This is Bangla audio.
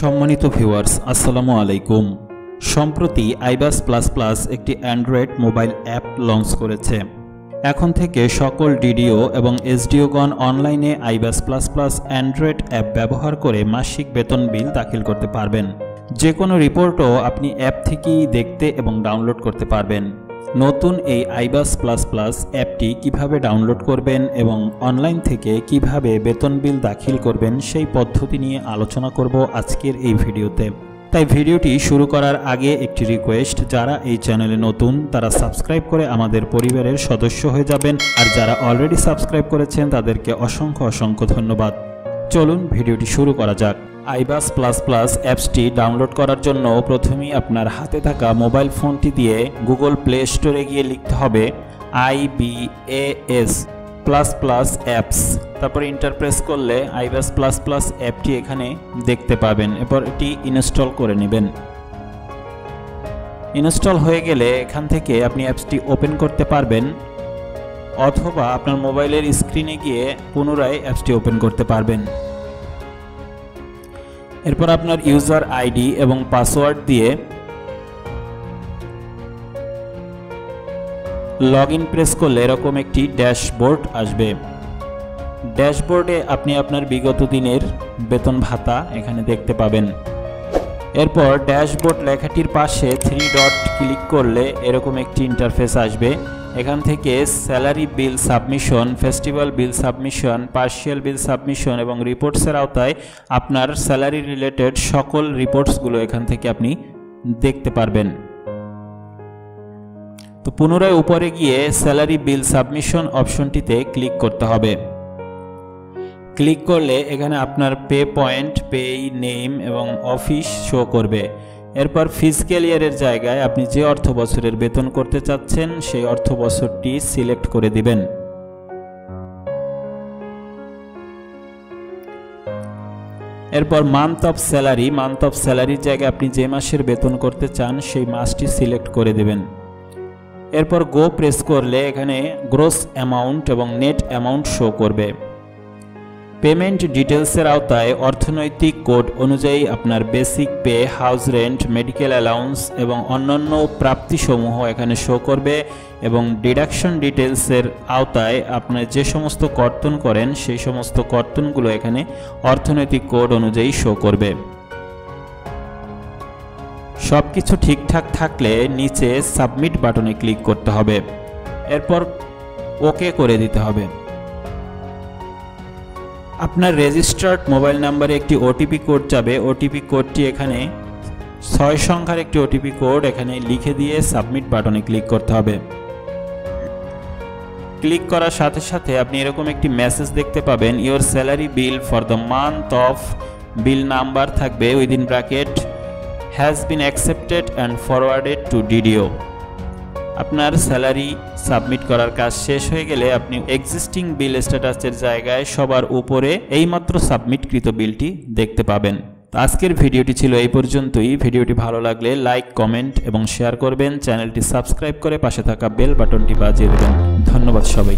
সম্মানিত ভিউয়ার্স, আসসালামু আলাইকুম। সম্প্রতি ibas++ একটি অ্যান্ড্রয়েড মোবাইল অ্যাপ লঞ্চ করেছে। এখন থেকে সকল ডিডিও এবং এসডিওগণ অনলাইনে ibas++ অ্যান্ড্রয়েড অ্যাপ ব্যবহার করে মাসিক বেতন বিল দাখিল করতে পারবেন। যে কোনো রিপোর্টও আপনি অ্যাপ থেকেই দেখতে এবং ডাউনলোড করতে পারবেন। নতুন এই ibas++ অ্যাপটি কিভাবে ডাউনলোড করবেন এবং অনলাইন থেকে কিভাবে বেতন বিল দাখিল করবেন সেই পদ্ধতি নিয়ে আলোচনা করব আজকের এই ভিডিওতে। তাই ভিডিওটি শুরু করার আগে একটি রিকোয়েস্ট, যারা এই চ্যানেলে নতুন তারা সাবস্ক্রাইব করে আমাদের পরিবারের সদস্য হয়ে যাবেন, আর যারা অলরেডি সাবস্ক্রাইব করেছেন তাদেরকে অসংখ্য ধন্যবাদ। চলুন ভিডিওটি শুরু করা যাক। ibas++ অ্যাপসটি ডাউনলোড করার জন্য প্রথমেই আপনার হাতে থাকা মোবাইল ফোনটি দিয়ে গুগল প্লে স্টোরে গিয়ে লিখতে হবে ibas++ অ্যাপস। তারপর ইন্টার প্রেস করলে ibas++ অ্যাপটি এখানে দেখতে পাবেন। এরপর এটি ইনস্টল করে নেবেন। ইনস্টল হয়ে গেলে এখান থেকে আপনি অ্যাপসটি ওপেন করতে পারবেন, অথবা আপনার মোবাইলের স্ক্রিনে গিয়ে পুনরায় অ্যাপসটি ওপেন করতে পারবেন। এরপর আপনার ইউজার আইডি এবং পাসওয়ার্ড দিয়ে লগইন প্রেস করলে এরকম একটি ড্যাশবোর্ড আসবে। ড্যাশবোর্ডে আপনি আপনার বিগত দিনের বেতন ভাতা এখানে দেখতে পাবেন। এরপর ড্যাশবোর্ড লেখাটির পাশে 3 ডট ক্লিক করলে এরকম একটি ইন্টারফেস আসবে। এখান থেকে স্যালারি বিল সাবমিশন, ফেস্টিভ্যাল বিল সাবমিশন, পার্শিয়াল বিল সাবমিশন এবং রিপোর্টসের আওতায় আপনার স্যালারি রিলেটেড সকল রিপোর্টসগুলো এখান থেকে আপনি দেখতে পারবেন। তো পুনরায় উপরে গিয়ে স্যালারি বিল সাবমিশন অপশনটিতে ক্লিক করতে হবে। ক্লিক করলে এখানে আপনার পে পয়েন্ট, পে নেম এবং অফিস শো করবে। এরপর ফিজিক্যাল ইয়ারের জায়গায় আপনি যে অর্থ বছরের বেতন করতে চাচ্ছেন সেই অর্থ বছরটি সিলেক্ট করে দিবেন। এরপর মান্থ অফ স্যালারির জায়গায় আপনি যে মাসের বেতন করতে চান সেই মাসটি সিলেক্ট করে দেবেন। এরপর গো প্রেস করলে এখানে গ্রোস অ্যামাউন্ট এবং নেট অ্যামাউন্ট শো করবে। পেমেন্ট ডিটেলসের আওতায় অর্থনৈতিক কোড অনুযায়ী আপনার basic pay, house rent, medical allowance এবং অন্যান্য প্রাপ্তিসমূহ এখানে শো করবে, এবং ডিডাকশন ডিটেলসের আওতায় আপনি যে সমস্ত কর্তন করেন সেই সমস্ত কর্তনগুলো এখানে অর্থনৈতিক কোড অনুযায়ী শো করবে। সব কিছু ঠিকঠাক থাকলে নিচে সাবমিট বাটনে ক্লিক করতে হবে। এরপর ওকে করে দিতে হবে। আপনার রেজিস্টার্ড মোবাইল নাম্বারে একটি ওটিপি কোড যাবে। ওটিপি কোডটি এখানে 6 সংখ্যার একটি ওটিপি কোড এখানে লিখে দিয়ে সাবমিট বাটনে ক্লিক করতে হবে। ক্লিক করার সাথে সাথে আপনি এরকম একটি মেসেজ দেখতে পাবেন, your salary bill for the month of, bill number থাকবে within bracket has been accepted and forwarded to DDO. আপনার স্যালারি সাবমিট করার কাজ শেষ হয়ে গেলে আপনি এক্সিস্টিং বিল স্ট্যাটাসের জায়গায় সবার উপরে এইমাত্র সাবমিটকৃত বিলটি দেখতে পাবেন। আজকের ভিডিওটি ছিল এই পর্যন্তই। ভিডিওটি ভালো লাগলে লাইক, কমেন্ট এবং শেয়ার করবেন। চ্যানেলটি সাবস্ক্রাইব করে পাশে থাকা বেল বাটনটি বাজিয়ে দেবেন। ধন্যবাদ সবাই।